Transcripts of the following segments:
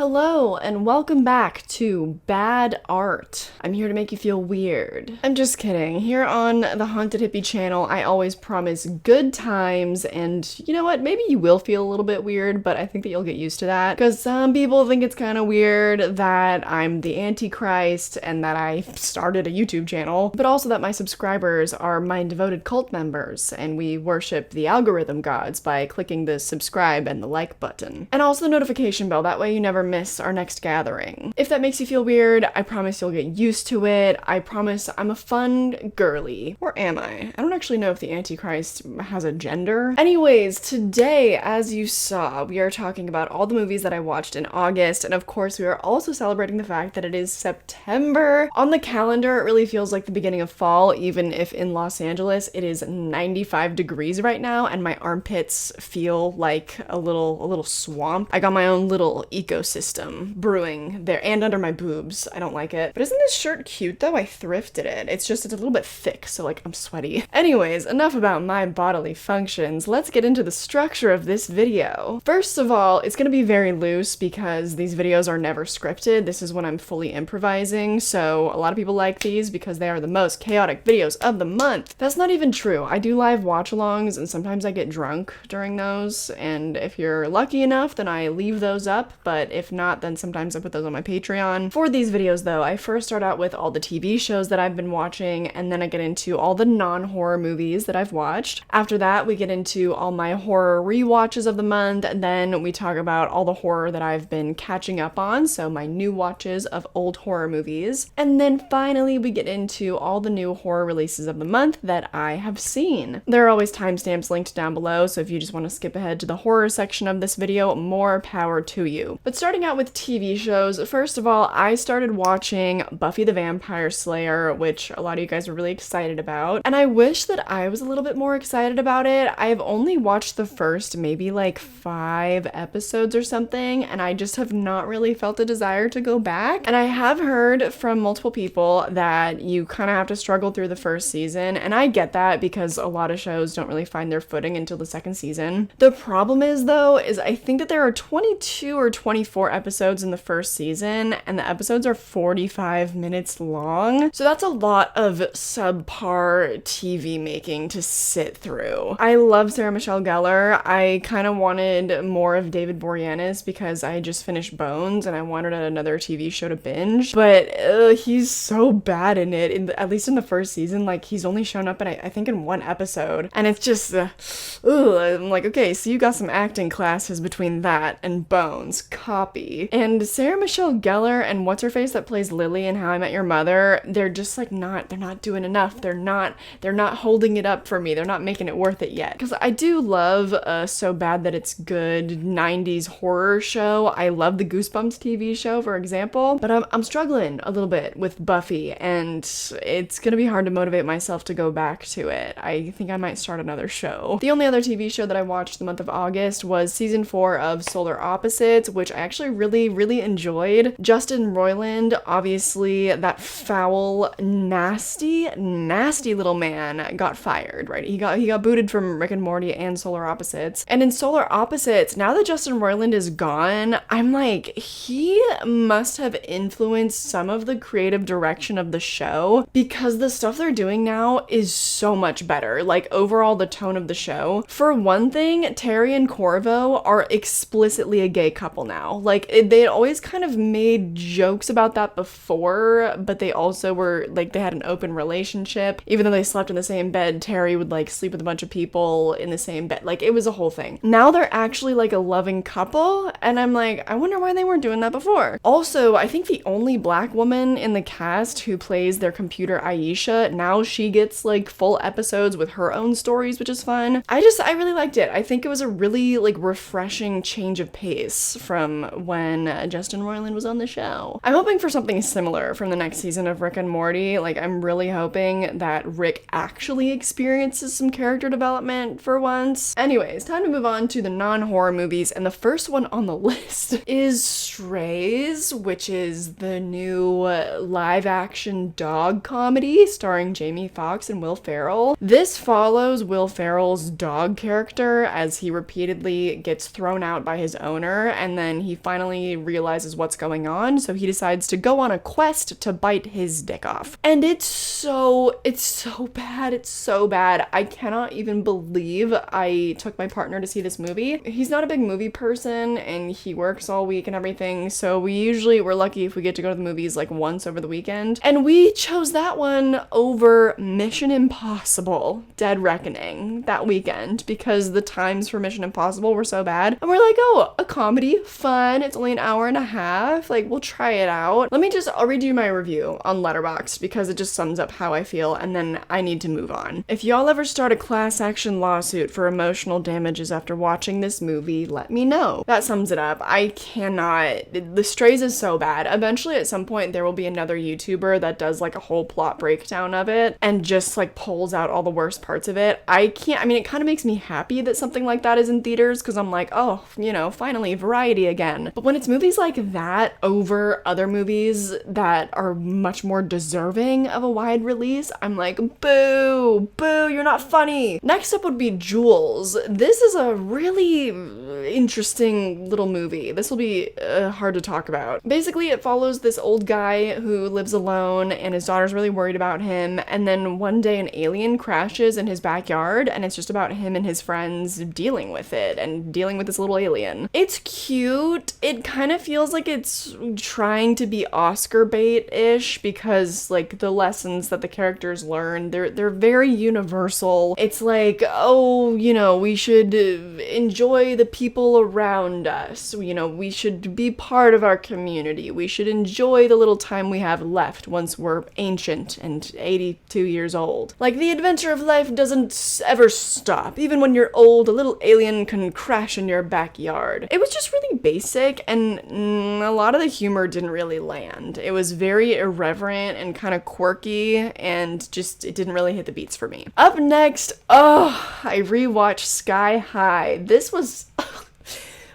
Hello, and welcome back to Bad Art. I'm here to make you feel weird. I'm just kidding. Here on the Haunted Hippie channel, I always promise good times, and you know what? Maybe you will feel a little bit weird, but I think that you'll get used to that, because some people think it's kind of weird that I'm the Antichrist and that I started a YouTube channel, but also that my subscribers are my devoted cult members, and we worship the algorithm gods by clicking the subscribe and the like button. And also the notification bell, that way you never miss our next gathering. If that makes you feel weird, I promise you'll get used to it. I promise I'm a fun girly. Or am I? I don't actually know if the Antichrist has a gender. Anyways, today, as you saw, we are talking about all the movies that I watched in August, and of course we are also celebrating the fact that it is September. On the calendar, it really feels like the beginning of fall, even if in Los Angeles it is 95 degrees right now, and my armpits feel like a little swamp. I got my own little ecosystem brewing there and under my boobs. I don't like it. But isn't this shirt cute though? I thrifted it. It's a little bit thick, so like I'm sweaty. Anyways, enough about my bodily functions. Let's get into the structure of this video. First of all, it's gonna be very loose because these videos are never scripted. This is when I'm fully improvising, so a lot of people like these because they are the most chaotic videos of the month. That's not even true. I do live watch-alongs and sometimes I get drunk during those, and if you're lucky enough, then I leave those up, but if not, then sometimes I put those on my Patreon. For these videos though, I first start out with all the TV shows that I've been watching, and then I get into all the non-horror movies that I've watched. After that, we get into all my horror rewatches of the month, and then we talk about all the horror that I've been catching up on, so my new watches of old horror movies. And then finally, we get into all the new horror releases of the month that I have seen. There are always timestamps linked down below, so if you just want to skip ahead to the horror section of this video, more power to you. But starting out with TV shows, first of all, I started watching Buffy the Vampire Slayer, which a lot of you guys were really excited about, and I wish that I was a little bit more excited about it. I've only watched the first maybe like 5 episodes or something, and I just have not really felt a desire to go back. And I have heard from multiple people that you kind of have to struggle through the first season, and I get that because a lot of shows don't really find their footing until the second season. The problem is though, is I think that there are 22 or 24 episodes in the first season, and the episodes are 45 minutes long. So that's a lot of subpar TV making to sit through. I love Sarah Michelle Gellar. I kind of wanted more of David Boreanaz because I just finished Bones and I wanted another TV show to binge, but he's so bad in it, at least in the first season. Like, he's only shown up in, I think, in 1 episode, and it's just, I'm like, okay, so you got some acting classes between that and Bones. Copy. And Sarah Michelle Gellar and what's-her-face that plays Lily in How I Met Your Mother, they're just like they're not doing enough. They're not holding it up for me. They're not making it worth it yet. Because I do love So Bad That It's Good 90s horror show. I love the Goosebumps TV show, for example, but I'm struggling a little bit with Buffy, and it's gonna be hard to motivate myself to go back to it. I think I might start another show. The only other TV show that I watched the month of August was season 4 of Solar Opposites, which I actually really enjoyed. Justin Roiland, obviously that foul, nasty little man, got fired, right? He got booted from Rick and Morty and Solar Opposites. And in Solar Opposites, now that Justin Roiland is gone, I'm like, he must have influenced some of the creative direction of the show, because the stuff they're doing now is so much better. Like, overall, the tone of the show. For one thing, Terry and Corvo are explicitly a gay couple now. Like, they had always kind of made jokes about that before, but they also were, like, they had an open relationship. Even though they slept in the same bed, Terry would, like, sleep with a bunch of people in the same bed. Like, it was a whole thing. Now they're actually, like, a loving couple, and I'm like, I wonder why they weren't doing that before. Also, I think the only black woman in the cast who plays their computer Aisha, now she gets, like, full episodes with her own stories, which is fun. I really liked it. I think it was a really, like, refreshing change of pace from when Justin Roiland was on the show. I'm hoping for something similar from the next season of Rick and Morty. Like, I'm really hoping that Rick actually experiences some character development for once. Anyways, time to move on to the non-horror movies, and the first one on the list is Strays, which is the new live-action dog comedy starring Jamie Foxx and Will Ferrell. This follows Will Ferrell's dog character as he repeatedly gets thrown out by his owner, and then he finally realizes what's going on, so he decides to go on a quest to bite his dick off. And it's so bad. It's so bad. I cannot even believe I took my partner to see this movie. He's not a big movie person, and he works all week and everything, so we're lucky if we get to go to the movies like once over the weekend. And we chose that one over Mission Impossible Dead Reckoning that weekend because the times for Mission Impossible were so bad. And we're like, oh, a comedy, fun, it's only an hour and a half, like we'll try it out. I'll redo my review on Letterboxd because it just sums up how I feel, and then I need to move on. If y'all ever start a class action lawsuit for emotional damages after watching this movie, let me know. That sums it up. I cannot. The Strays is so bad. Eventually, at some point, there will be another YouTuber that does like a whole plot breakdown of it and just like pulls out all the worst parts of it. It kind of makes me happy that something like that is in theaters because I'm like, oh, finally variety again. But when it's movies like that over other movies that are much more deserving of a wide release, I'm like, boo, you're not funny. Next up would be Jules. This is a really interesting little movie. This will be hard to talk about. Basically, it follows this old guy who lives alone and his daughter's really worried about him, and then one day an alien crashes in his backyard, and it's just about him and his friends dealing with it and dealing with this little alien. It's cute. It kind of feels like it's trying to be Oscar bait-ish because like the lessons that the characters learn, they're very universal. It's like, oh, we should enjoy the people around us. We should be part of our community. We should enjoy the little time we have left once we're ancient and 82 years old. Like, the adventure of life doesn't ever stop. Even when you're old, a little alien can crash in your backyard. It was just really basic, and a lot of the humor didn't really land. It was very irreverent and kind of quirky, and just, it didn't really hit the beats for me. Up next, I rewatched Sky High. This was...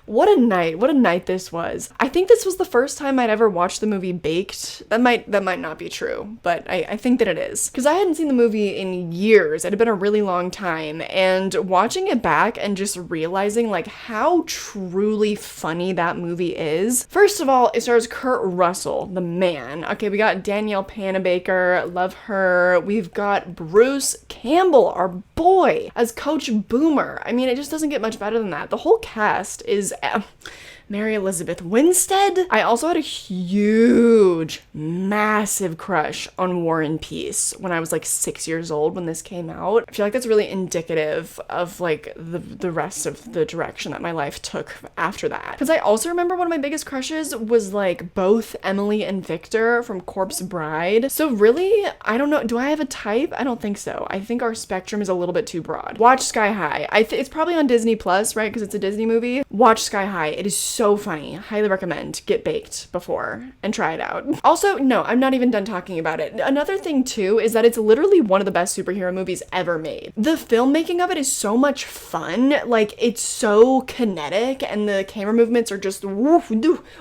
What a night this was. I think this was the first time I'd ever watched the movie Baked. That might not be true, but I think that it is. Because I hadn't seen the movie in years. It had been a really long time, and watching it back and just realizing like how truly funny that movie is. First of all, it stars Kurt Russell, the man. Okay, we got Danielle Panabaker, love her. We've got Bruce Campbell, our boy, as Coach Boomer. It just doesn't get much better than that. The whole cast is Mary Elizabeth Winstead. I also had a huge, massive crush on War and Peace when I was like 6 years old when this came out. I feel like that's really indicative of like the rest of the direction that my life took after that. Because I also remember one of my biggest crushes was like both Emily and Victor from Corpse Bride. So really, I don't know. Do I have a type? I don't think so. I think our spectrum is a little bit too broad. Watch Sky High. It's probably on Disney Plus, right? Because it's a Disney movie. Watch Sky High. It is so funny. Highly recommend. Get baked before and try it out. Also, no, I'm not even done talking about it. Another thing too is that it's literally one of the best superhero movies ever made. The filmmaking of it is so much fun. Like, it's so kinetic and the camera movements are just woo,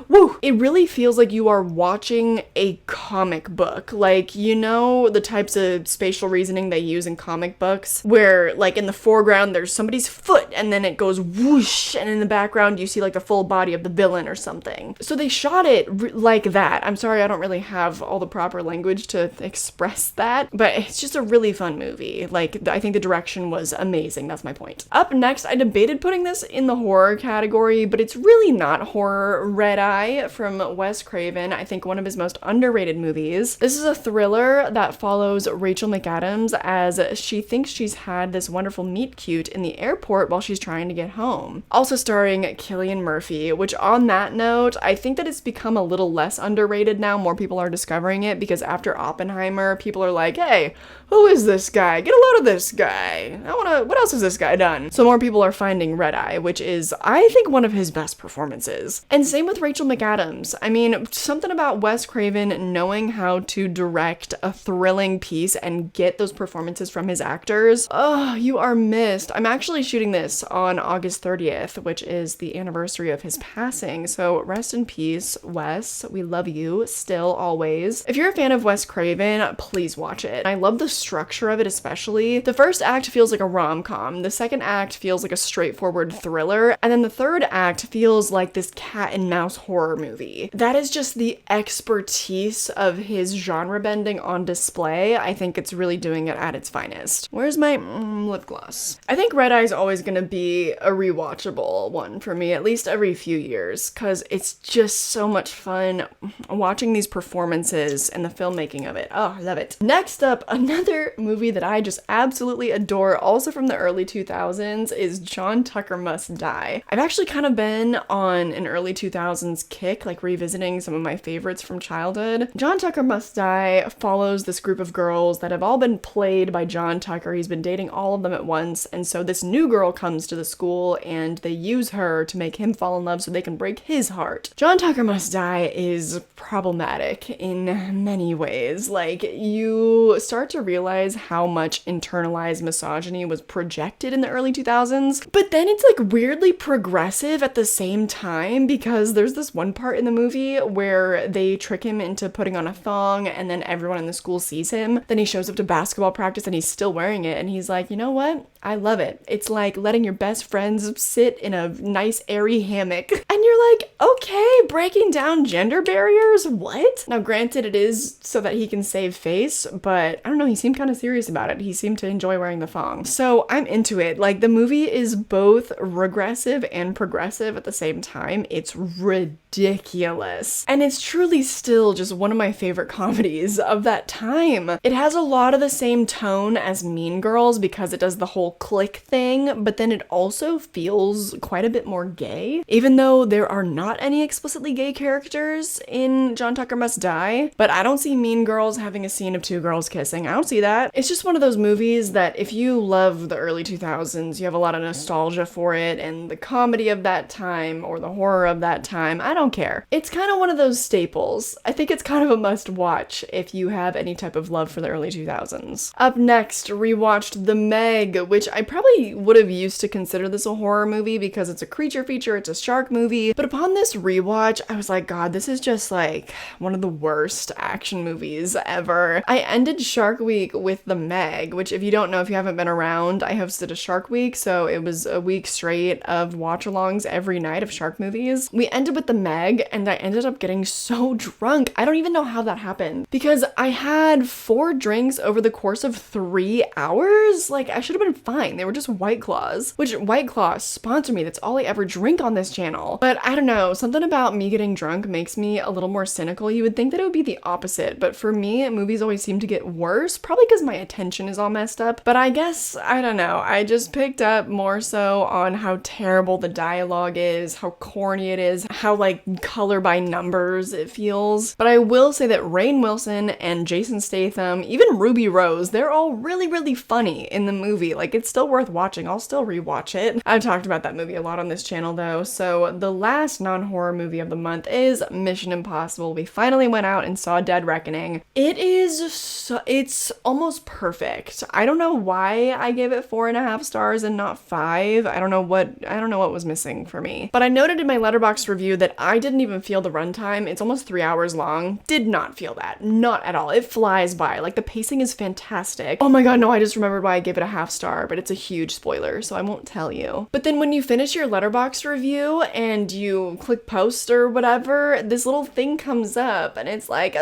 woo. It really feels like you are watching a comic book. Like, the types of spatial reasoning they use in comic books where like in the foreground there's somebody's foot and then it goes whoosh, and in the background you see like the full body of the villain or something. So they shot it like that. I'm sorry, I don't really have all the proper language to express that, but it's just a really fun movie. Like, I think the direction was amazing. That's my point. Up next, I debated putting this in the horror category, but it's really not horror. Red Eye from Wes Craven. I think one of his most underrated movies. This is a thriller that follows Rachel McAdams as she thinks she's had this wonderful meet cute in the airport while she's trying to get home. Also starring Cillian Murphy, which on that note, I think that it's become a little less underrated now. More people are discovering it because after Oppenheimer, people are like, hey, who is this guy? Get a load of this guy. What else has this guy done? So more people are finding Red Eye, which is, I think, one of his best performances. And same with Rachel McAdams. I mean, something about Wes Craven knowing how to direct a thrilling piece and get those performances from his actors. Oh, you are missed. I'm actually shooting this on August 30th, which is the anniversary of his passing. So rest in peace, Wes. We love you still, always. If you're a fan of Wes Craven, please watch it. I love the structure of it, especially. The first act feels like a rom-com. The second act feels like a straightforward thriller. And then the third act feels like this cat and mouse horror movie. That is just the expertise of his genre bending on display. I think it's really doing it at its finest. Where's my lip gloss? I think Red Eye is always gonna be a rewatchable one for me, at least every few years, because it's just so much fun watching these performances and the filmmaking of it. Oh, I love it. Next up, another movie that I just absolutely adore, also from the early 2000s, is John Tucker Must Die. I've actually kind of been on an early 2000s kick, like revisiting some of my favorites from childhood. John Tucker Must Die follows this group of girls that have all been played by John Tucker. He's been dating all of them at once, and so this new girl comes to the school and they use her to make him fall in love so they can break his heart. John Tucker Must Die is problematic in many ways. Like, you start to realize how much internalized misogyny was projected in the early 2000s, but then it's like weirdly progressive at the same time, because there's this one part in the movie where they trick him into putting on a thong and then everyone in the school sees him. Then he shows up to basketball practice and he's still wearing it and he's like, you know what? I love it. It's like letting your best friends sit in a nice airy hammock. And you're like, okay, breaking down gender barriers? What? Now granted, it is so that he can save face, but I don't know, he seemed kind of serious about it. He seemed to enjoy wearing the thong. So I'm into it. Like, the movie is both regressive and progressive at the same time. It's ridiculous. And it's truly still just one of my favorite comedies of that time. It has a lot of the same tone as Mean Girls because it does the whole click thing, but then it also feels quite a bit more gay, even though there are not any explicitly gay characters in John Tucker Must Die. But I don't see Mean Girls having a scene of two girls kissing. I don't see that. It's just one of those movies that if you love the early 2000s, you have a lot of nostalgia for it and the comedy of that time or the horror of that time, I don't care. It's kind of one of those staples. I think it's kind of a must watch if you have any type of love for the early 2000s. Up next, rewatched The Meg, which I probably would have used to consider this a horror movie because it's a creature feature, it's a shark movie, but upon this rewatch, I was like, God, this is just like one of the worst action movies ever. I ended Shark Week with The Meg, which if you don't know, if you haven't been around, I hosted a Shark Week, so it was a week straight of watch-alongs every night of shark movies. We ended with The Meg, and I ended up getting so drunk. I don't even know how that happened, because I had 4 drinks over the course of 3 hours. Like, I should have been fine. They were just White Claws, which White Claws sponsor me. That's all I ever drink on this channel. But I don't know, something about me getting drunk makes me a little more cynical. You would think that it would be the opposite, but for me, movies always seem to get worse, probably because my attention is all messed up. But I guess, I don't know, I just picked up more so on how terrible the dialogue is, how corny it is, how like color by numbers it feels. But I will say that Rainn Wilson and Jason Statham, even Ruby Rose, they're all really, really funny in the movie. Like, it's still worth watching. I'll still rewatch it. I've talked about that movie a lot on this channel though. So the last non-horror movie of the month is Mission Impossible. We finally went out and saw Dead Reckoning. It's almost perfect. I don't know why I gave it 4.5 stars and not 5. I don't know what was missing for me. But I noted in my Letterboxd review that I didn't even feel the runtime. It's almost 3 hours long. Did not feel that. Not at all. It flies by. Like, the pacing is fantastic. Oh my god, no, I just remembered why I gave it a 0.5 star, but it's a huge spoiler, so I won't tell you. But then when you finish your Letterboxd review and you click post or whatever, this little thing comes up and it's like,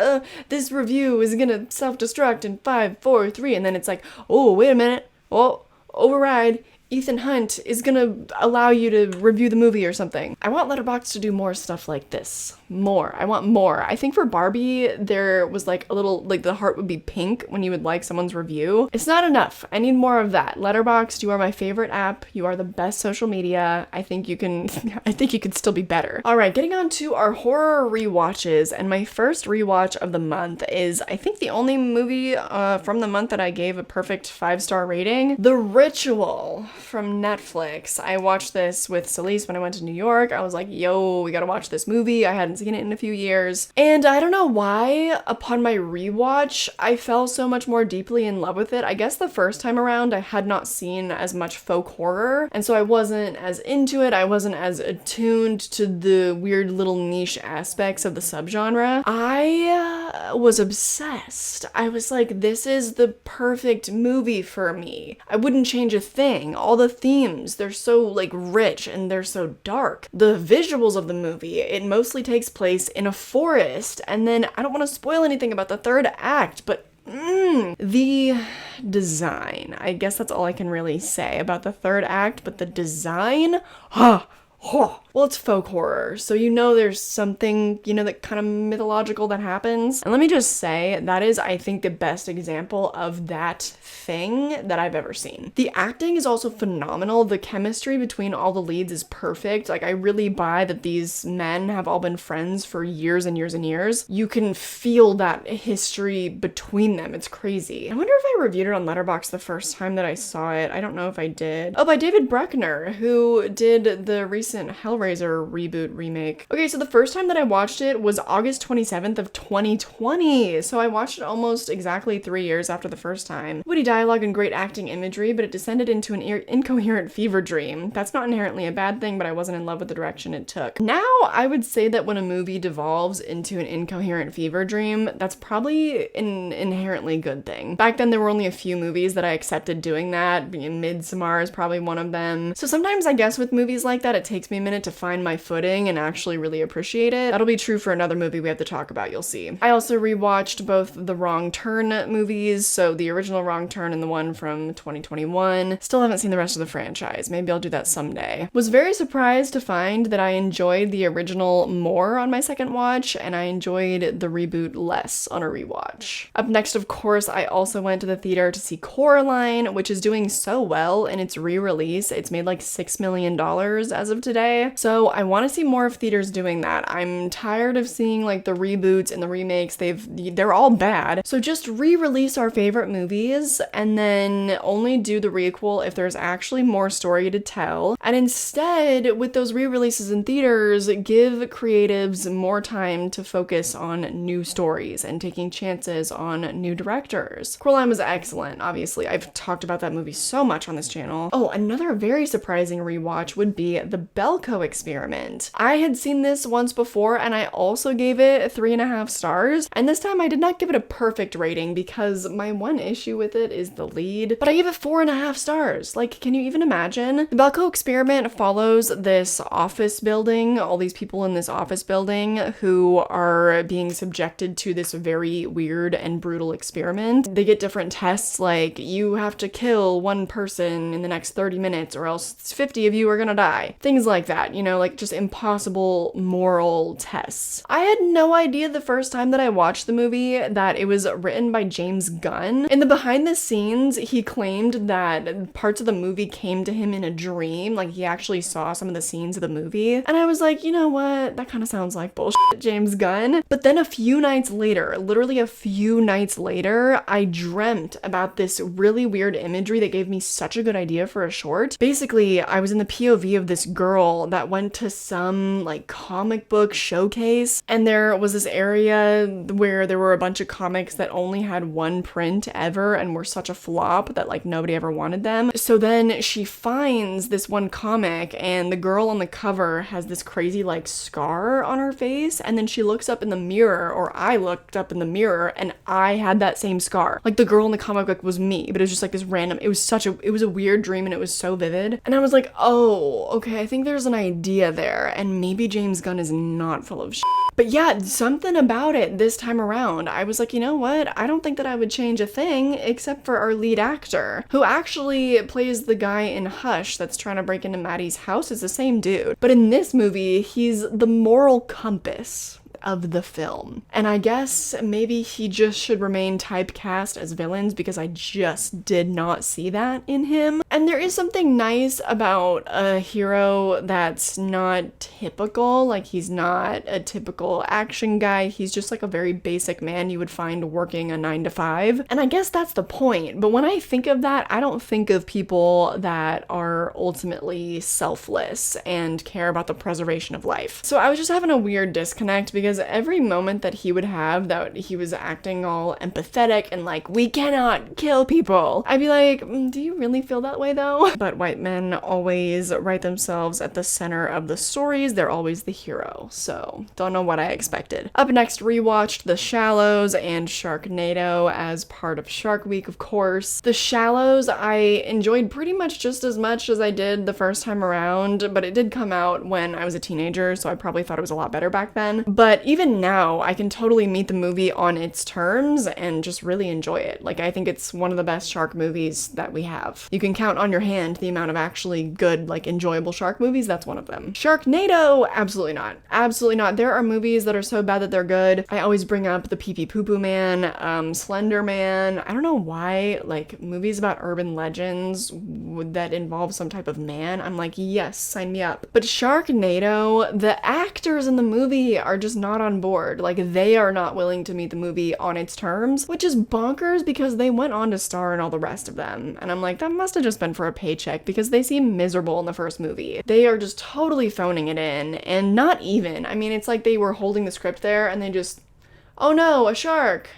this review is gonna self-destruct in 5, 4, 3, and then it's like, oh, wait a minute. Oh, override. Ethan Hunt is gonna allow you to review the movie or something. I want Letterboxd to do more stuff like this. More. I want more. I think for Barbie, there was like a little, like the heart would be pink when you would like someone's review. It's not enough. I need more of that. Letterboxd, you are my favorite app. You are the best social media. I think you can, I think you could still be better. All right, getting on to our horror rewatches. And my first rewatch of the month is, I think, the only movie from the month that I gave a perfect 5-star rating. The Ritual from Netflix. I watched this with Celeste when I went to New York. I was like, yo, we gotta watch this movie. I hadn't seen it in a few years. And I don't know why, upon my rewatch, I fell so much more deeply in love with it. I guess the first time around, I had not seen as much folk horror, and so I wasn't as into it. I wasn't as attuned to the weird little niche aspects of the subgenre. I was obsessed. I was like, this is the perfect movie for me. I wouldn't change a thing. All the themes, they're so like rich and they're so dark. The visuals of the movie, it mostly takes place in a forest, and then I don't want to spoil anything about the third act, but the design. I guess that's all I can really say about the third act, but the design, well, it's folk horror, so you know there's something, you know, that kind of mythological that happens. And let me just say, that is, I think, the best example of that thing that I've ever seen. The acting is also phenomenal. The chemistry between all the leads is perfect. Like, I really buy that these men have all been friends for years and years and years. You can feel that history between them. It's crazy. I wonder if I reviewed it on Letterboxd the first time that I saw it. I don't know if I did. Oh, by David Bruckner, who did the recent Hellraiser reboot remake. Okay, so the first time that I watched it was August 27th of 2020. So I watched it almost exactly 3 years after the first time. Witty dialogue and great acting imagery, but it descended into an incoherent fever dream. That's not inherently a bad thing, but I wasn't in love with the direction it took. Now, I would say that when a movie devolves into an incoherent fever dream, that's probably an inherently good thing. Back then, there were only a few movies that I accepted doing that. Midsommar is probably one of them. So sometimes I guess with movies like that, it takes me a minute to find my footing and actually really appreciate it. That'll be true for another movie we have to talk about, you'll see. I also rewatched both the Wrong Turn movies, so the original Wrong Turn and the one from 2021. Still haven't seen the rest of the franchise. Maybe I'll do that someday. Was very surprised to find that I enjoyed the original more on my second watch, and I enjoyed the reboot less on a rewatch. Up next, of course, I also went to the theater to see Coraline, which is doing so well in its re-release. It's made like $6 million as of today. So I want to see more of theaters doing that. I'm tired of seeing like the reboots and the remakes. They're all bad. So just re-release our favorite movies and then only do the requel if there's actually more story to tell. And instead, with those re-releases in theaters, give creatives more time to focus on new stories and taking chances on new directors. Coraline was excellent, obviously. I've talked about that movie so much on this channel. Oh, another very surprising rewatch would be The Belko Experiment. I had seen this once before and I also gave it 3.5 stars, and this time I did not give it a perfect rating because my one issue with it is the lead, but I gave it 4.5 stars. Like, can you even imagine? The Belko Experiment follows this office building, all these people in this office building who are being subjected to this very weird and brutal experiment. They get different tests, like you have to kill one person in the next 30 minutes or else 50 of you are gonna die. Things like that, you know, like just impossible moral tests. I had no idea the first time that I watched the movie that it was written by James Gunn. In the behind the scenes, he claimed that parts of the movie came to him in a dream, like he actually saw some of the scenes of the movie. And I was like, you know what? That kind of sounds like bullshit, James Gunn. But then a few nights later, literally a few nights later, I dreamt about this really weird imagery that gave me such a good idea for a short. Basically, I was in the POV of this girl that went to some like comic book showcase, and there was this area where there were a bunch of comics that only had one print ever and were such a flop that like nobody ever wanted them. So then she finds this one comic and the girl on the cover has this crazy like scar on her face, and then she looks up in the mirror, or I looked up in the mirror and I had that same scar. Like the girl girl in the comic book was me, but it was just like this random, it was a weird dream and it was so vivid. And I was like, oh, okay, I think there's an idea there, and maybe James Gunn is not full of shit. But yeah, something about it this time around, I was like, you know what? I don't think that I would change a thing except for our lead actor, who actually plays the guy in Hush that's trying to break into Maddie's house. It's the same dude. But in this movie, he's the moral compass of the film. And I guess maybe he just should remain typecast as villains, because I just did not see that in him. And there is something nice about a hero that's not typical. Like, he's not a typical action guy. He's just like a very basic man you would find working a 9-to-5. And I guess that's the point. But when I think of that, I don't think of people that are ultimately selfless and care about the preservation of life. So I was just having a weird disconnect, because every moment that he would have that he was acting all empathetic and like, we cannot kill people, I'd be like, do you really feel that way though? But white men always write themselves at the center of the stories. They're always the hero. So don't know what I expected. Up next, rewatched The Shallows and Sharknado as part of Shark Week, of course. The Shallows I enjoyed pretty much just as much as I did the first time around, but it did come out when I was a teenager, so I probably thought it was a lot better back then. But even now, I can totally meet the movie on its terms and just really enjoy it. Like, I think it's one of the best shark movies that we have. You can count on your hand the amount of actually good, like, enjoyable shark movies. That's one of them. Sharknado, absolutely not. Absolutely not. There are movies that are so bad that they're good. I always bring up the Pee Pee Poo Poo Man, Slender Man. I don't know why, like, movies about urban legends that involve some type of man, I'm like, yes, sign me up. But Sharknado, the actors in the movie are just not on board. Like, they are not willing to meet the movie on its terms, which is bonkers because they went on to star in all the rest of them. And I'm like, that must have just been for a paycheck, because they seem miserable in the first movie. They are just totally phoning it in, and not even. I mean, it's like they were holding the script there and they just, oh no, a shark.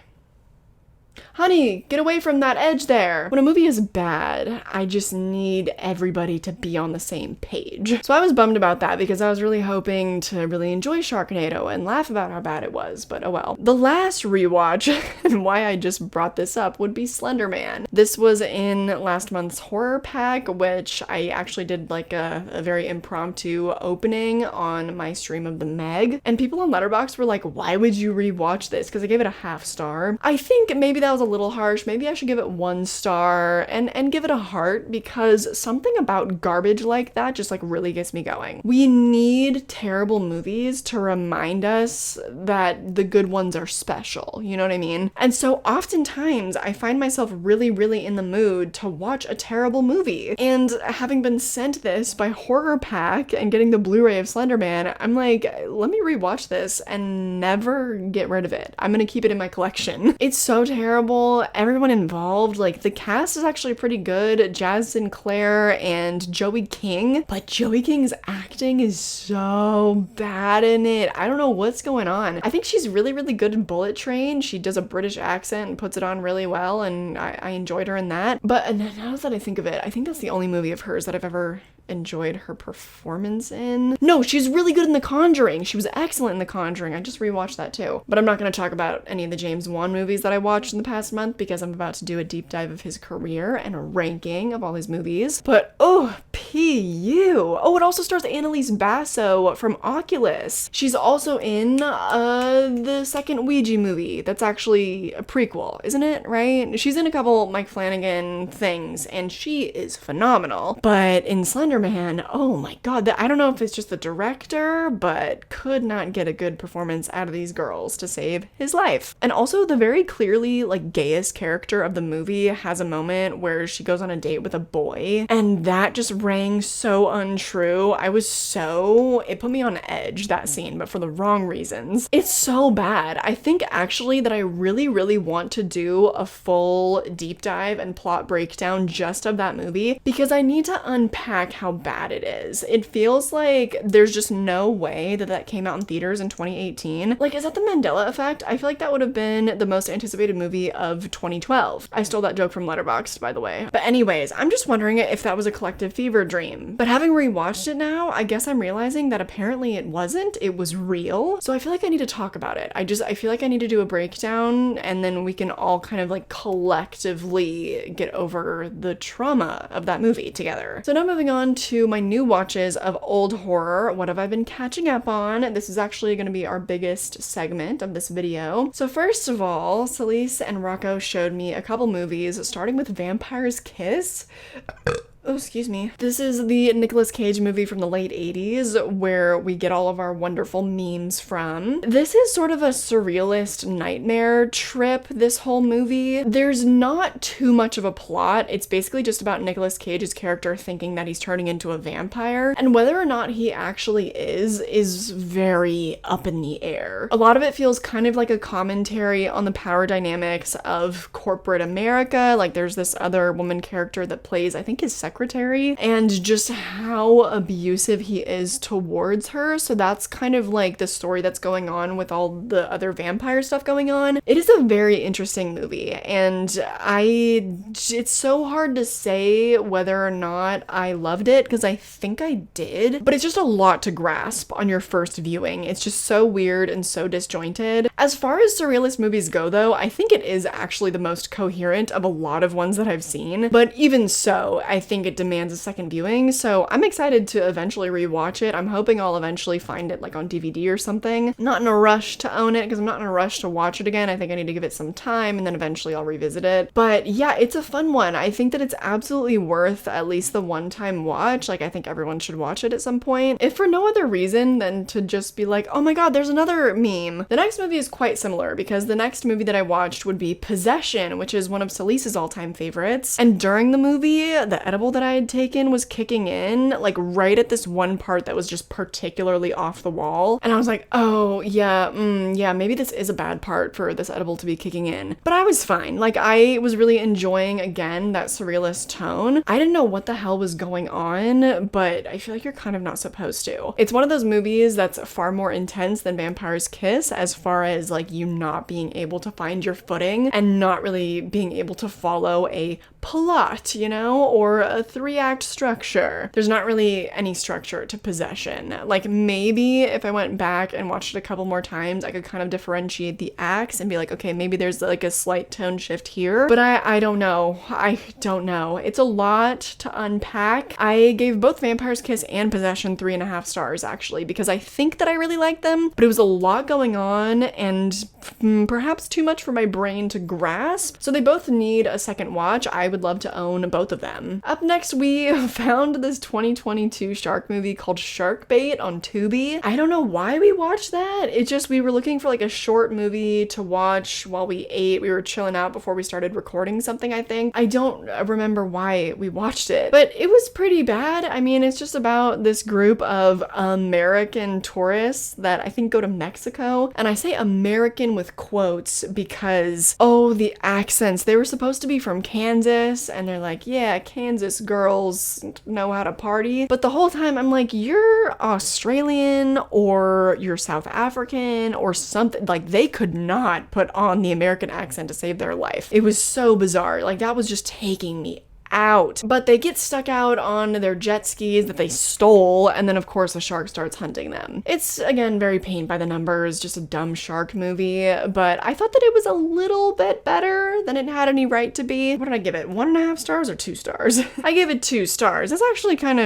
Honey, get away from that edge there. When a movie is bad, I just need everybody to be on the same page. So I was bummed about that, because I was really hoping to really enjoy Sharknado and laugh about how bad it was, but oh well. The last rewatch, and why I just brought this up, would be Slender Man. This was in last month's horror pack, which I actually did like a very impromptu opening on my stream of the Meg, and people on Letterboxd were like, why would you rewatch this? Because I gave it a half star. I think maybe that was a little harsh. Maybe I should give it 1 star and give it a heart, because something about garbage like that just like really gets me going. We need terrible movies to remind us that the good ones are special, you know what I mean? And so oftentimes I find myself really, really in the mood to watch a terrible movie. And having been sent this by Horror Pack and getting the Blu-ray of Slender Man, I'm like, let me rewatch this and never get rid of it. I'm gonna keep it in my collection. It's so terrible. Everyone involved, like, the cast is actually pretty good. Jazz Sinclair and Joey King, but Joey King's acting is so bad in it. I don't know what's going on. I think she's really, really good in Bullet Train. She does a British accent and puts it on really well, and I enjoyed her in that. But now that I think of it, I think that's the only movie of hers that I've ever enjoyed her performance in. No, she's really good in The Conjuring. She was excellent in The Conjuring. I just rewatched that too. But I'm not going to talk about any of the James Wan movies that I watched in the past month, because I'm about to do a deep dive of his career and a ranking of all his movies. But oh, P.U. Oh, it also stars Annalise Basso from Oculus. She's also in the second Ouija movie. That's actually a prequel, isn't it? Right? She's in a couple Mike Flanagan things, and she is phenomenal. But in Slender Man, oh my god, I don't know if it's just the director, but could not get a good performance out of these girls to save his life. And also, the very clearly like gayest character of the movie has a moment where she goes on a date with a boy, and that just rang so untrue. It put me on edge, that scene, but for the wrong reasons. It's so bad. I think actually that I really, really want to do a full deep dive and plot breakdown just of that movie, because I need to unpack how bad it is. It feels like there's just no way that came out in theaters in 2018. Like, is that the Mandela effect? I feel like that would have been the most anticipated movie of 2012. I stole that joke from Letterboxd, by the way. But anyways, I'm just wondering if that was a collective fever dream. But having rewatched it now, I guess I'm realizing that apparently it wasn't. It was real. So I feel like I need to talk about it. I feel like I need to do a breakdown, and then we can all kind of like collectively get over the trauma of that movie together. So now moving on to my new watches of old horror. What have I been catching up on? This is actually going to be our biggest segment of this video. So first of all, Celise and Rocco showed me a couple movies, starting with Vampire's Kiss. Oh, excuse me. This is the Nicolas Cage movie from the late 80s where we get all of our wonderful memes from. This is sort of a surrealist nightmare trip, this whole movie. There's not too much of a plot. It's basically just about Nicolas Cage's character thinking that he's turning into a vampire, and whether or not he actually is very up in the air. A lot of it feels kind of like a commentary on the power dynamics of corporate America. Like there's this other woman character that plays, I think, his secretary, and just how abusive he is towards her. So that's kind of like the story that's going on with all the other vampire stuff going on. It is a very interesting movie, and it's so hard to say whether or not I loved it, because I think I did, but it's just a lot to grasp on your first viewing. It's just so weird and so disjointed. As far as surrealist movies go though, I think it is actually the most coherent of a lot of ones that I've seen, but even so, I think it demands a second viewing, so I'm excited to eventually rewatch it. I'm hoping I'll eventually find it like on DVD or something. I'm not in a rush to own it, because I'm not in a rush to watch it again. I think I need to give it some time, and then eventually I'll revisit it. But yeah, it's a fun one. I think that it's absolutely worth at least the one-time watch. Like I think everyone should watch it at some point, if for no other reason than to just be like, oh my god, there's another meme. The next movie is quite similar, because the next movie that I watched would be Possession, which is one of Celise's all-time favorites, and during the movie, the edible that I had taken was kicking in, like right at this one part that was just particularly off the wall, and I was like, oh yeah, yeah, maybe this is a bad part for this edible to be kicking in. But I was fine. Like I was really enjoying, again, that surrealist tone. I didn't know what the hell was going on, but I feel like you're kind of not supposed to. It's one of those movies that's far more intense than Vampire's Kiss, as far as like you not being able to find your footing and not really being able to follow a plot, you know, or a 3-act structure. There's not really any structure to Possession. Like maybe if I went back and watched it a couple more times, I could kind of differentiate the acts and be like, okay, maybe there's like a slight tone shift here, but I don't know. I don't know. It's a lot to unpack. I gave both Vampire's Kiss and Possession 3.5 stars actually, because I think that I really liked them, but it was a lot going on and perhaps too much for my brain to grasp. So they both need a second watch. I would love to own both of them. Up next, we found this 2022 shark movie called Shark Bait on Tubi. I don't know why we watched that. It just, we were looking for like a short movie to watch while we ate. We were chilling out before we started recording something, I think. I don't remember why we watched it, but it was pretty bad. I mean, it's just about this group of American tourists that I think go to Mexico. And I say American with quotes because, oh, the accents. They were supposed to be from Kansas, and they're like, yeah, Kansas girls know how to party. But the whole time I'm like, you're Australian or you're South African or something. Like they could not put on the American accent to save their life. It was so bizarre. Like that was just taking me out. But they get stuck out on their jet skis that they stole, and then of course a shark starts hunting them. It's again very paint by the numbers, just a dumb shark movie, but I thought that it was a little bit better than it had any right to be. What did I give it? 1.5 stars or 2 stars? I gave it 2 stars. That's actually kind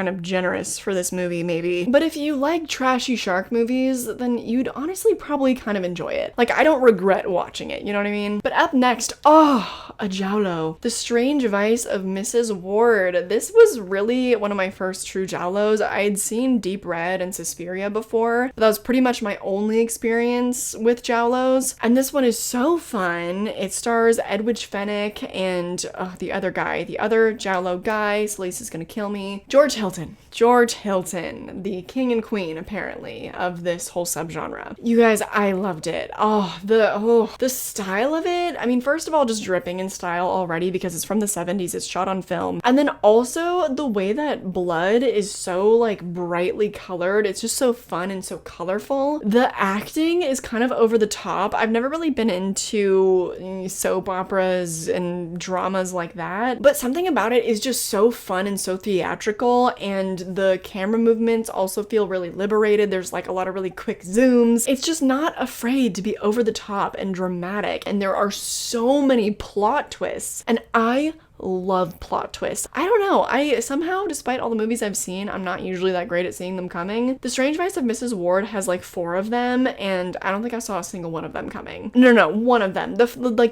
of generous for this movie, maybe. But if you like trashy shark movies, then you'd honestly probably kind of enjoy it. Like I don't regret watching it, you know what I mean? But up next, a giallo. The Strange Vice of Mrs. Ward. This was really one of my first true giallos. I'd seen Deep Red and Suspiria before, but that was pretty much my only experience with giallos. And this one is so fun. It stars Edwidge Fenwick and the other giallo guy. Celise is gonna kill me. George Hilton, the king and queen, apparently, of this whole subgenre. You guys, I loved it. The style of it. I mean, first of all, just dripping in style already because it's from the the 70s. It's shot on film. And then also the way that blood is so like brightly colored. It's just so fun and so colorful. The acting is kind of over the top. I've never really been into soap operas and dramas like that, but something about it is just so fun and so theatrical, and the camera movements also feel really liberated. There's like a lot of really quick zooms. It's just not afraid to be over the top and dramatic, and there are so many plot twists, and I love plot twists. I don't know, I somehow, despite all the movies I've seen, I'm not usually that great at seeing them coming. The Strange Vice of Mrs. Ward has like 4 of them, and I don't think I saw a single one of them coming. No, one of them. The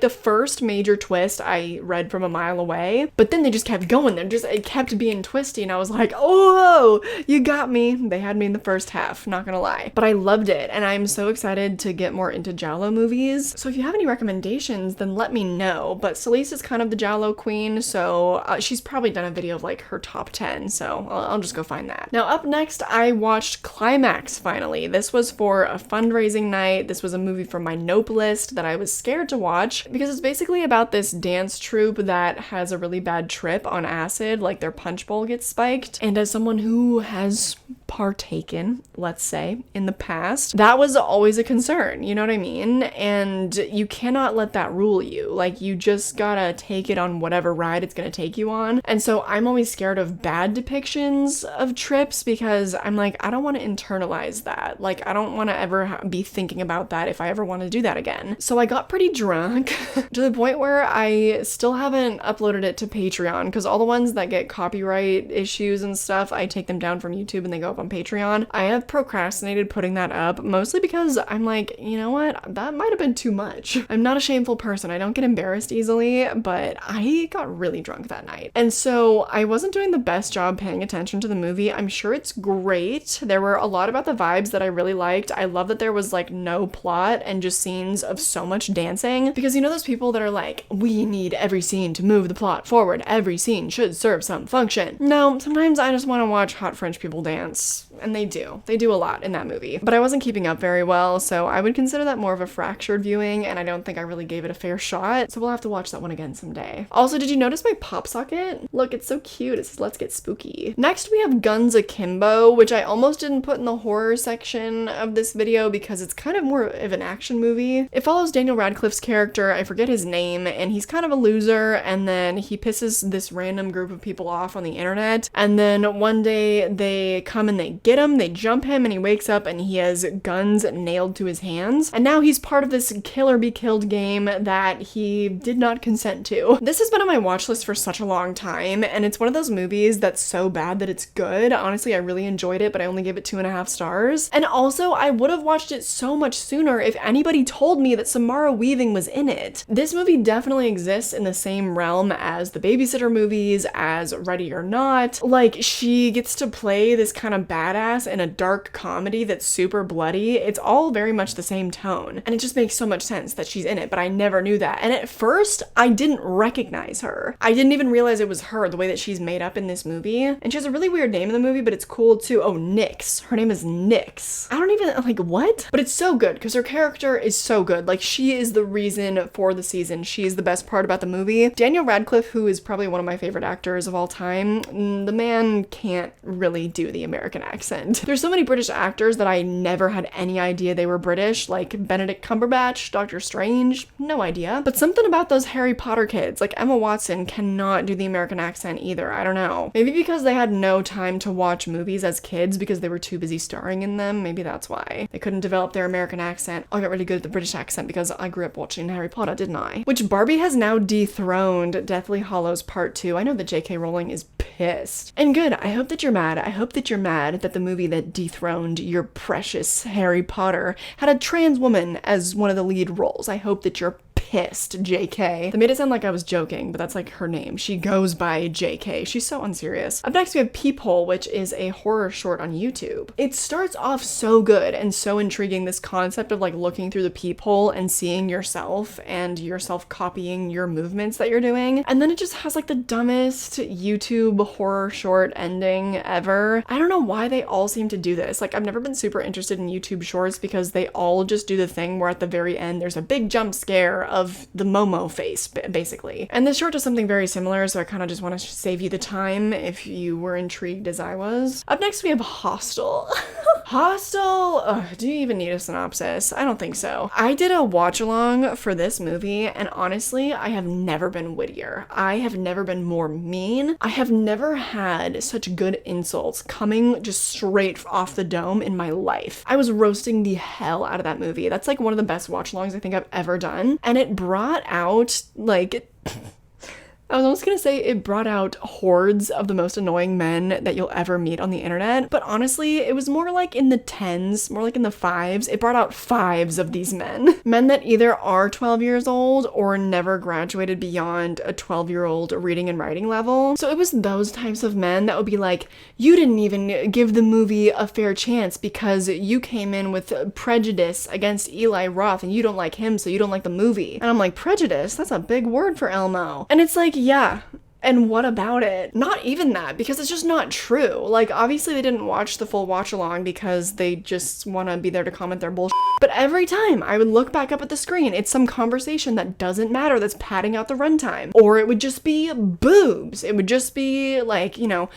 first major twist I read from a mile away, but then they just kept going. It kept being twisty, and I was like, oh, you got me. They had me in the first half, not gonna lie. But I loved it, and I'm so excited to get more into Giallo movies. So if you have any recommendations, then let me know. But Celise is kind of the Giallo queen, so she's probably done a video of like her top 10, so I'll just go find that. Now up next, I watched Climax finally. This was for a fundraising night. This was a movie from my Nope list that I was scared to watch because it's basically about this dance troupe that has a really bad trip on acid, like their punch bowl gets spiked. And as someone who has partaken, let's say, in the past, that was always a concern, you know what I mean? And you cannot let that rule you. Like, you just gotta take it on whatever ride it's gonna take you on. And so I'm always scared of bad depictions of trips because I'm like, I don't want to internalize that. Like, I don't want to ever be thinking about that if I ever want to do that again. So I got pretty drunk to the point where I still haven't uploaded it to Patreon, because all the ones that get copyright issues and stuff, I take them down from YouTube and they go up on Patreon. I have procrastinated putting that up, mostly because I'm like, you know what? That might have been too much. I'm not a shameful person. I don't get embarrassed easily, but I got really drunk that night. And so I wasn't doing the best job paying attention to the movie. I'm sure it's great. There were a lot about the vibes that I really liked. I love that there was like no plot and just scenes of so much dancing, because you know those people that are like, we need every scene to move the plot forward. Every scene should serve some function. No, sometimes I just want to watch hot French people dance, and they do. They do a lot in that movie. But I wasn't keeping up very well, so I would consider that more of a fractured viewing, and I don't think I really gave it a fair shot, so we'll have to watch that one again someday. Also, did you notice my pop socket? Look, it's so cute. It says, let's get spooky. Next, we have Guns Akimbo, which I almost didn't put in the horror section of this video because it's kind of more of an action movie. It follows Daniel Radcliffe's character, I forget his name, and he's kind of a loser, and then he pisses this random group of people off on the internet, and then one day they come and they get him, they jump him, and he wakes up and he has guns nailed to his hands, and now he's part of this kill or be killed game that he did not consent to. This has been on my watch list for such a long time, and it's one of those movies that's so bad that it's good. Honestly, I really enjoyed it, but I only gave it 2.5 stars. And also, I would have watched it so much sooner if anybody told me that Samara Weaving was in it. This movie definitely exists in the same realm as the Babysitter movies, as Ready or Not. Like, she gets to play this kind of badass in a dark comedy that's super bloody. It's all very much the same tone, and it just makes so much sense that she's in it, but I never knew that. And at first, I didn't recognize her. I didn't even realize it was her, the way that she's made up in this movie. And she has a really weird name in the movie, but it's cool too. Oh, Nyx. Her name is Nyx. I don't even, like, what? But it's so good, because her character is so good. Like, she is the reason for the season. She is the best part about the movie. Daniel Radcliffe, who is probably one of my favorite actors of all time, the man can't really do the American accent. There's so many British actors that I never had any idea they were British, like Benedict Cumberbatch, Doctor Strange, no idea. But something about those Harry Potter kids, like Emma Watson, cannot do the American accent either. I don't know. Maybe because they had no time to watch movies as kids because they were too busy starring in them. Maybe that's why. They couldn't develop their American accent. I got really good at the British accent because I grew up watching Harry Potter, didn't I? Which Barbie has now dethroned Deathly Hallows Part 2. I know that J.K. Rowling is pissed. And good, I hope that you're mad. I hope that you're mad that the movie that dethroned your precious Harry Potter had a trans woman as one of the lead roles. I hope that you're pissed, JK. They made it sound like I was joking, but that's like her name. She goes by JK. She's so unserious. Up next we have Peephole, which is a horror short on YouTube. It starts off so good and so intriguing, this concept of like looking through the peephole and seeing yourself and yourself copying your movements that you're doing. And then it just has like the dumbest YouTube horror short ending ever. I don't know why they all seem to do this. Like, I've never been super interested in YouTube shorts because they all just do the thing where at the very end there's a big jump scare of of the Momo face, basically. And this short does something very similar, so I kind of just want to save you the time if you were intrigued as I was. Up next we have Hostel. Hostel? Ugh, do you even need a synopsis? I don't think so. I did a watch along for this movie, and honestly, I have never been wittier. I have never been more mean. I have never had such good insults coming just straight off the dome in my life. I was roasting the hell out of that movie. That's like one of the best watch alongs I think I've ever done. And it brought out like I was almost gonna say it brought out hordes of the most annoying men that you'll ever meet on the internet, but honestly, it was more like in the 10s, more like in the 5s. It brought out 5s of these men. Men that either are 12 years old or never graduated beyond a 12-year-old reading and writing level. So it was those types of men that would be like, you didn't even give the movie a fair chance because you came in with prejudice against Eli Roth and you don't like him, so you don't like the movie. And I'm like, prejudice? That's a big word for Elmo. And it's like, yeah. And what about it? Not even that, because it's just not true. Like, obviously they didn't watch the full watch along because they just want to be there to comment their bullshit. But every time I would look back up at the screen, it's some conversation that doesn't matter that's padding out the runtime. Or it would just be boobs. It would just be like, you know,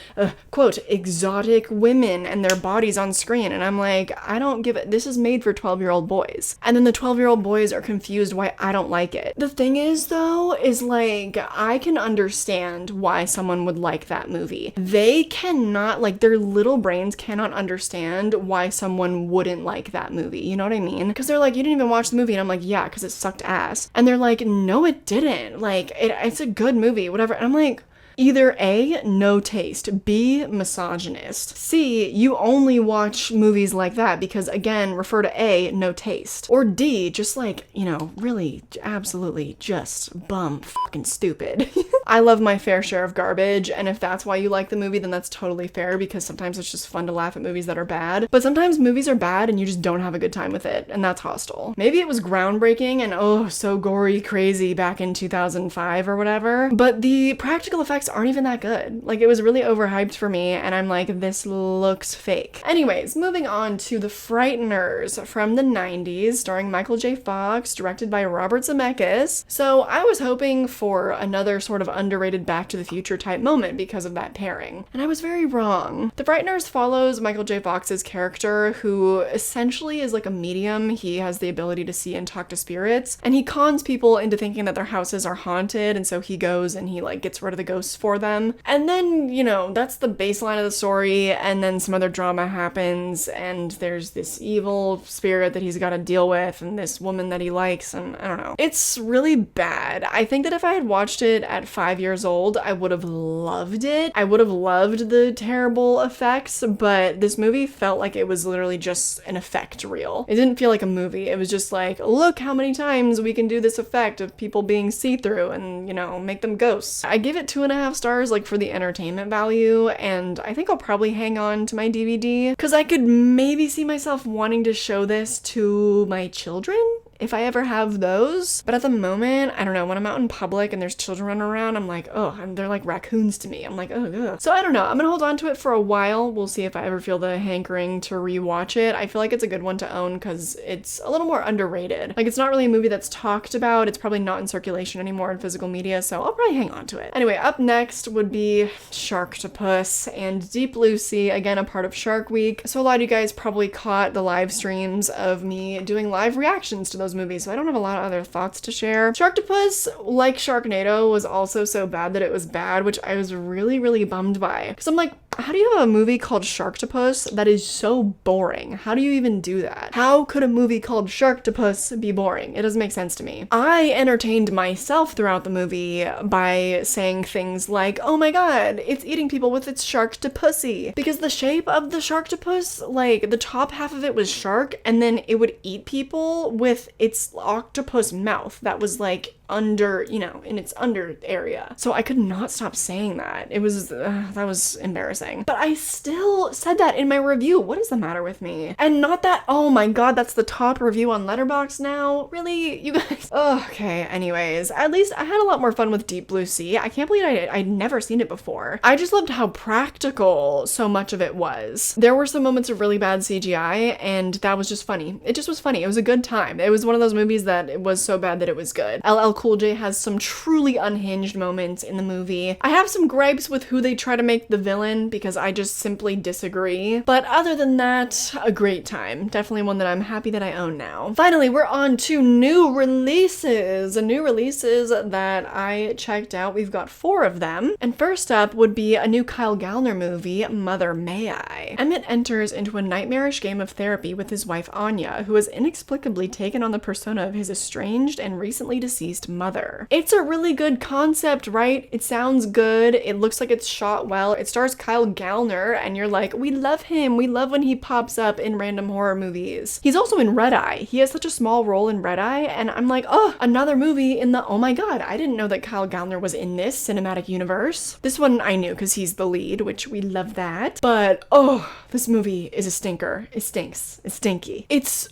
quote, exotic women and their bodies on screen. And I'm like, I don't give it. This is made for 12-year-old boys. And then the 12-year-old boys are confused why I don't like it. The thing is, though, is like, I can understand why someone would like that movie. They cannot, like, their little brains cannot understand why someone wouldn't like that movie. You know what I mean? Because they're like, you didn't even watch the movie. And I'm like, yeah, because it sucked ass. And they're like, no, it didn't. Like, it's a good movie, whatever. And I'm like, either A, no taste, B, misogynist, C, you only watch movies like that because, again, refer to A, no taste, or D, just like, you know, really, absolutely just bum fucking stupid. I love my fair share of garbage, and if that's why you like the movie, then that's totally fair because sometimes it's just fun to laugh at movies that are bad, but sometimes movies are bad and you just don't have a good time with it, and that's Hostel. Maybe it was groundbreaking and oh, so gory crazy back in 2005 or whatever, but the practical effects aren't even that good. Like, it was really overhyped for me, and I'm like, this looks fake. Anyways, moving on to The Frighteners from the 90s, starring Michael J. Fox, directed by Robert Zemeckis. So I was hoping for another sort of underrated Back to the Future type moment because of that pairing, and I was very wrong. The Frighteners follows Michael J. Fox's character, who essentially is like a medium. He has the ability to see and talk to spirits, and he cons people into thinking that their houses are haunted, and so he goes and he like gets rid of the ghosts for them. And then, you know, that's the baseline of the story, and then some other drama happens, and there's this evil spirit that he's got to deal with, and this woman that he likes, and I don't know. It's really bad. I think that if I had watched it at 5 years old, I would have loved it. I would have loved the terrible effects, but this movie felt like it was literally just an effect reel. It didn't feel like a movie. It was just like, look how many times we can do this effect of people being see-through and, you know, make them ghosts. I give it 2.5 stars, like, for the entertainment value, and I think I'll probably hang on to my DVD because I could maybe see myself wanting to show this to my children if I ever have those. But at the moment, I don't know, when I'm out in public and there's children running around, I'm like, oh, and they're like raccoons to me. I'm like, oh, ugh. So I don't know, I'm gonna hold on to it for a while. We'll see if I ever feel the hankering to rewatch it. I feel like it's a good one to own because it's a little more underrated. Like, it's not really a movie that's talked about. It's probably not in circulation anymore in physical media, so I'll probably hang on to it. Anyway, up next would be Sharktopus and Deep Blue Sea, again, a part of Shark Week. So a lot of you guys probably caught the live streams of me doing live reactions to those movies, so I don't have a lot of other thoughts to share. Sharktopus, like Sharknado, was also so bad that it was bad, which I was really, really bummed by. Because I'm like, how do you have a movie called Sharktopus that is so boring? How do you even do that? How could a movie called Sharktopus be boring? It doesn't make sense to me. I entertained myself throughout the movie by saying things like, oh my god, it's eating people with its Sharktopusy. Because the shape of the Sharktopus, like, the top half of it was shark, and then it would eat people with its octopus mouth that was like under, in its under area. So I could not stop saying that. It was, that was embarrassing. But I still said that in my review. What is the matter with me? And not that, oh my god, that's the top review on Letterboxd now? Really? You guys? Oh, okay, anyways. At least I had a lot more fun with Deep Blue Sea. I can't believe I'd never seen it before. I just loved how practical so much of it was. There were some moments of really bad CGI, and that was just funny. It just was funny. It was a good time. It was one of those movies that it was so bad that it was good. LL Cool J has some truly unhinged moments in the movie. I have some gripes with who they try to make the villain because I just simply disagree. But other than that, a great time. Definitely one that I'm happy that I own now. Finally, we're on to new releases. New releases that I checked out. We've got 4 of them. And first up would be a new Kyle Gallner movie, Mother May I. Emmett enters into a nightmarish game of therapy with his wife Anya, who has inexplicably taken on the persona of his estranged and recently deceased mother. It's a really good concept, right? It sounds good. It looks like it's shot well. It stars Kyle Gallner, and you're like, we love him. We love when he pops up in random horror movies. He's also in Red Eye. He has such a small role in Red Eye, and I'm like, oh, another movie in the, oh my god, I didn't know that Kyle Gallner was in this cinematic universe. This one I knew because he's the lead, which we love that. But, oh, this movie is a stinker. It stinks. It's stinky. It's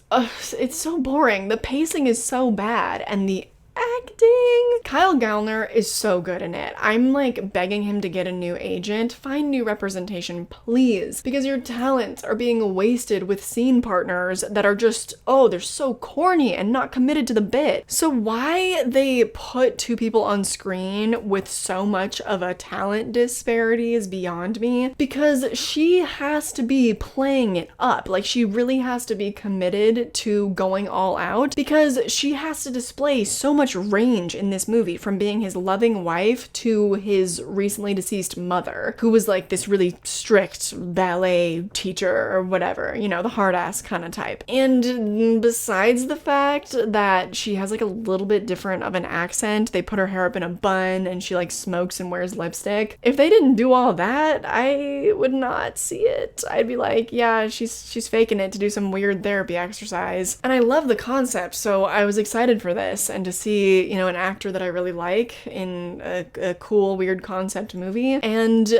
so boring. The pacing is so bad, and the acting. Kyle Gallner is so good in it. I'm like begging him to get a new agent. Find new representation, please. Because your talents are being wasted with scene partners that are just, oh, they're so corny and not committed to the bit. So why they put 2 people on screen with so much of a talent disparity is beyond me. Because she has to be playing it up. Like, she really has to be committed to going all out because she has to display so much range in this movie, from being his loving wife to his recently deceased mother, who was like this really strict ballet teacher or whatever, the hard ass kind of type. And besides the fact that she has like a little bit different of an accent, they put her hair up in a bun and she like smokes and wears lipstick. If they didn't do all that, I would not see it. I'd be like, yeah, she's faking it to do some weird therapy exercise. And I love the concept, so I was excited for this and to see, an actor that I really like in a cool, weird concept movie. And,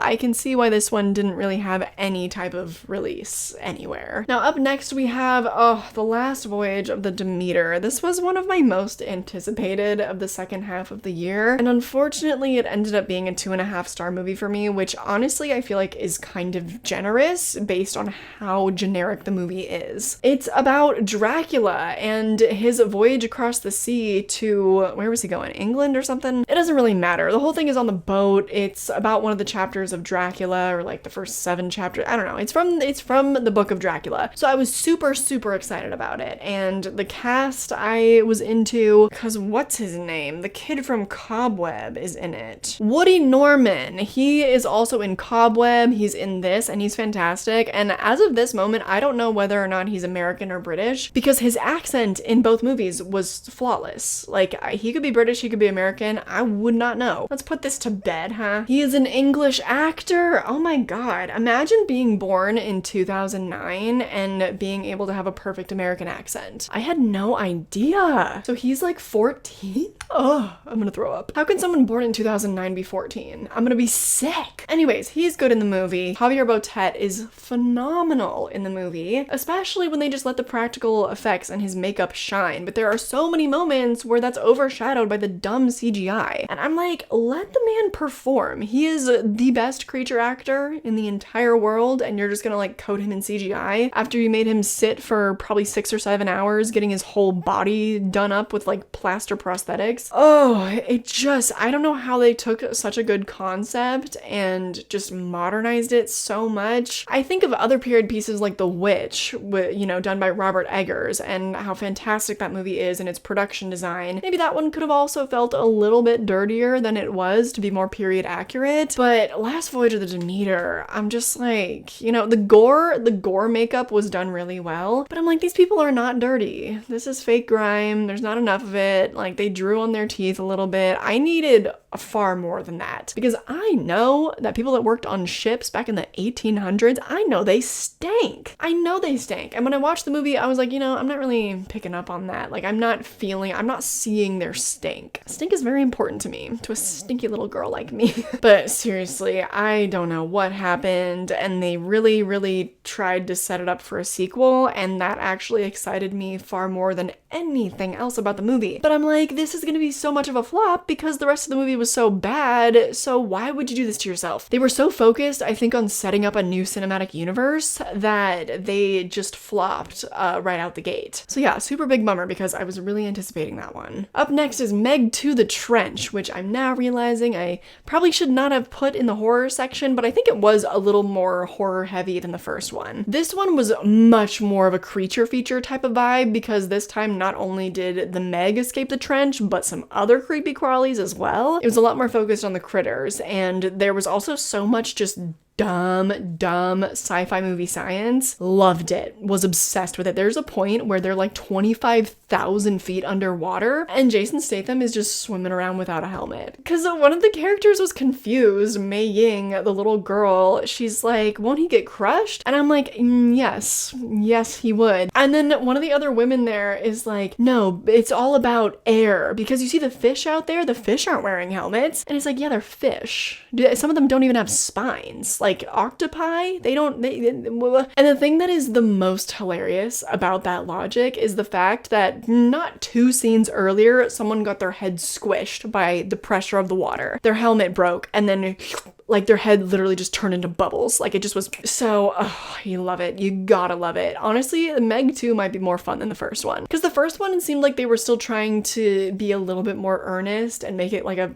I can see why this one didn't really have any type of release anywhere. Now, up next we have, The Last Voyage of the Demeter. This was one of my most anticipated of the second half of the year, and unfortunately it ended up being a 2.5-star movie for me, which honestly I feel like is kind of generous based on how generic the movie is. It's about Dracula and his voyage across the sea to, where was he going? England or something? It doesn't really matter. The whole thing is on the boat. It's about one of the chapters of Dracula, or like the first 7 chapters. I don't know. It's from the book of Dracula. So I was super, super excited about it. And the cast I was into, because what's his name? The kid from Cobweb is in it. Woody Norman. He is also in Cobweb. He's in this, and he's fantastic. And as of this moment, I don't know whether or not he's American or British, because his accent in both movies was flawless. Like, he could be British, he could be American, I would not know. Let's put this to bed, huh? He is an English actor! Oh my god. Imagine being born in 2009 and being able to have a perfect American accent. I had no idea. So he's like 14? Oh, I'm gonna throw up. How can someone born in 2009 be 14? I'm gonna be sick. Anyways, he's good in the movie. Javier Botet is phenomenal in the movie, especially when they just let the practical effects and his makeup shine. But there are so many moments where that's overshadowed by the dumb CGI. And I'm like, let the man perform. He is the best creature actor in the entire world, and you're just gonna like coat him in CGI after you made him sit for probably 6 or 7 hours getting his whole body done up with like plaster prosthetics. Oh, I don't know how they took such a good concept and just modernized it so much. I think of other period pieces like The Witch, done by Robert Eggers, and how fantastic that movie is and its production design. Maybe that one could have also felt a little bit dirtier than it was to be more period accurate. But Last Voyage of the Demeter, I'm just like, the gore makeup was done really well, but I'm like, these people are not dirty. This is fake grime. There's not enough of it. Like, they drew on their teeth a little bit. I needed far more than that. Because I know that people that worked on ships back in the 1800s, I know they stank. I know they stank. And when I watched the movie, I was like, I'm not really picking up on that. Like, I'm not seeing their stink. Stink is very important to me, to a stinky little girl like me. But seriously, I don't know what happened, and they really, really tried to set it up for a sequel, and that actually excited me far more than anything else about the movie. But I'm like, this is gonna be so much of a flop because the rest of the movie was so bad, so why would you do this to yourself? They were so focused, I think, on setting up a new cinematic universe that they just flopped right out the gate. So yeah, super big bummer because I was really anticipating that one. Up next is Meg 2: The Trench, which I'm now realizing I probably should not have put in the horror section, but I think it was a little more horror heavy than the first one. This one was much more of a creature feature type of vibe because this time not only did the Meg escape the trench, but some other creepy crawlies as well. It was a lot more focused on the critters, and there was also so much just dumb sci-fi movie science. Loved it. Was obsessed with it. There's a point where they're like 25,000 feet underwater and Jason Statham is just swimming around without a helmet. Because one of the characters was confused. Mei Ying, the little girl, she's like, won't he get crushed? And I'm like, yes, he would. And then one of the other women there is like, no, it's all about air. Because you see the fish out there, the fish aren't wearing helmets. And it's like, yeah, they're fish. Some of them don't even have spines. Like octopi, and the thing that is the most hilarious about that logic is the fact that not 2 scenes earlier, someone got their head squished by the pressure of the water. Their helmet broke, and then like their head literally just turned into bubbles. Like it just was so, you love it. You gotta love it. Honestly, Meg 2 might be more fun than the first one. Because the first one, it seemed like they were still trying to be a little bit more earnest and make it like a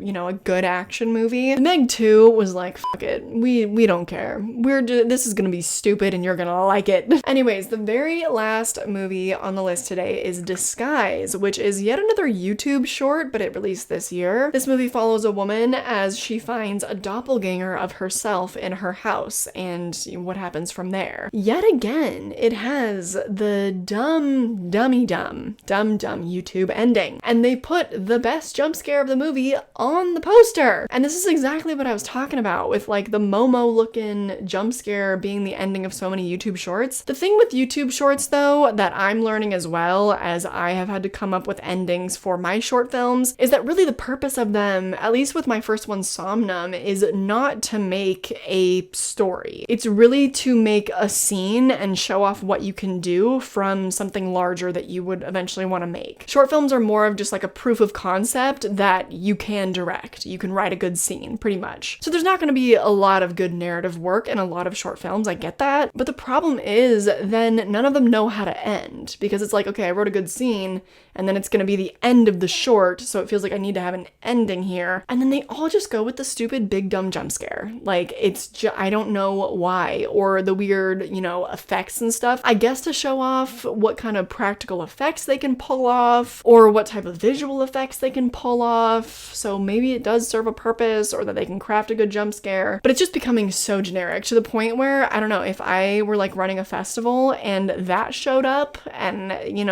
good action movie. Meg 2 was like, fuck it. We don't care. This is gonna be stupid and you're gonna like it. Anyways, the very last movie on the list today is Disguise, which is yet another YouTube short, but it released this year. This movie follows a woman as she finds a doppelganger of herself in her house and what happens from there. Yet again, it has the dumb YouTube ending. And they put the best jump scare of the movie on the poster. And this is exactly what I was talking about with like the Momo looking jump scare being the ending of so many YouTube shorts. The thing with YouTube shorts though, that I'm learning as well as I have had to come up with endings for my short films, is that really the purpose of them, at least with my first one, Somnum, is not to make a story. It's really to make a scene and show off what you can do from something larger that you would eventually want to make. Short films are more of just like a proof of concept that you can direct. You can write a good scene, pretty much. So there's not going to be a lot of good narrative work in a lot of short films, I get that. But the problem is then none of them know how to end, because it's like, okay, I wrote a good scene and then it's going to be the end of the short, so it feels like I need to have an ending here. And then they all just go with the stupid big dumb jump scare. Like, it's just, I don't know why, or the weird, effects and stuff. I guess to show off what kind of practical effects they can pull off, or what type of visual effects they can pull off. So maybe it does serve a purpose, or that they can craft a good jump scare. But it's just becoming so generic to the point where, I don't know, if I were like running a festival and that showed up and,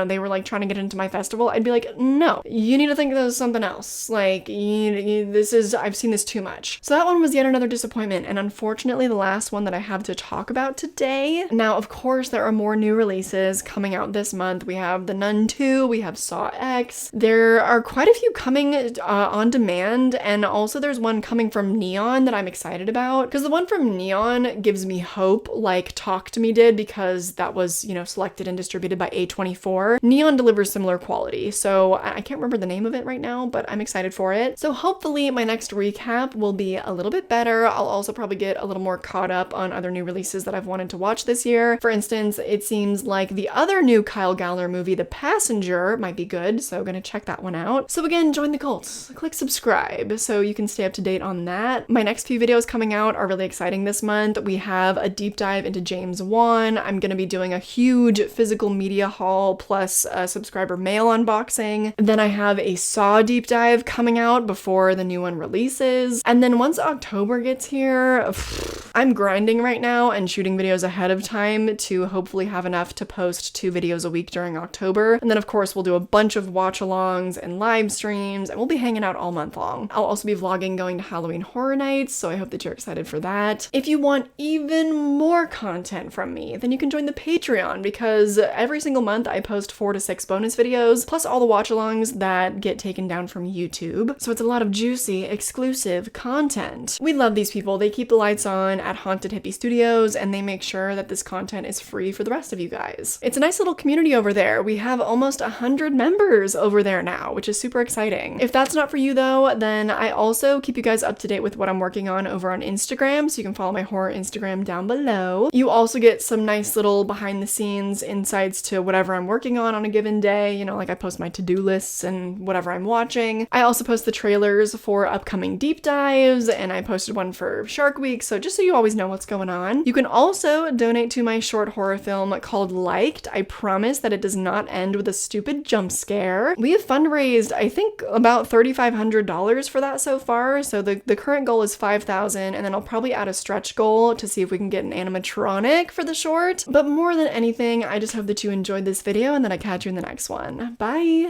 they were like trying to get into my festival, I'd be like, no, you need to think of something else. Like, I've seen this too much. So that one was yet another disappointment, and unfortunately the last one that I have to talk about today. Now, of course, there are more new releases coming out this month. We have The Nun 2, we have Saw X. There are quite a few coming on demand, and also there's one coming from Neon that I'm excited about, because the one from Neon gives me hope, like Talk to Me did, because that was, selected and distributed by A24. Neon delivers similar quality, so I can't remember the name of it right now, but I'm excited for it. So hopefully my next recap will be a little bit better. I'll also probably get a little more caught up on other new releases that I've wanted to watch this year. For instance, it seems like the other new Kyle Gallner movie, The Passenger, might be good, so gonna check that one out. So again, join the cult. Click subscribe so you can stay up to date on that. My next few videos coming out are really exciting this month. We have a deep dive into James Wan. I'm gonna be doing a huge physical media haul plus a subscriber mail unboxing. Then I have a Saw deep dive coming out before the new one releases. And then once October gets here, I'm grinding right now and shooting videos ahead of time to hopefully have enough to post 2 videos a week during October. And then of course we'll do a bunch of watch-alongs and live streams, and we'll be hanging out all month long. I'll also be vlogging going to Halloween Horror Nights, so I hope that you're excited for that. If you want even more content from me, then you can join the Patreon, because every single month I post 4 to 6 bonus videos, plus all the watch-alongs that get taken down from YouTube. So it's a lot of juicy, exclusive content. We love these people. They keep the lights on at Haunted Hippie Studios, and they make sure that this content is free for the rest of you guys. It's a nice little community over there. We have almost 100 members over there now, which is super exciting. If that's not for you though, then I also keep you guys up to date with what I'm working on over on Instagram, so you can follow my horror Instagram down below. You also get some nice little behind the scenes insights to whatever I'm working on a given day. You know, like I post my to-do lists and whatever I'm watching. I also post the trailers for upcoming deep dives, and I posted one for Shark Week, so just so you always know what's going on. You can also donate to my short horror film called Liked. I promise that it does not end with a stupid jump scare. We have fundraised, I think, about $3,500 for that so far, so the current goal is $5,000, and then I'll probably add a stretch goal to see if we can get an animatronic for the short. But more than anything, I just hope that you enjoyed this video and that I catch you in the next one. Bye!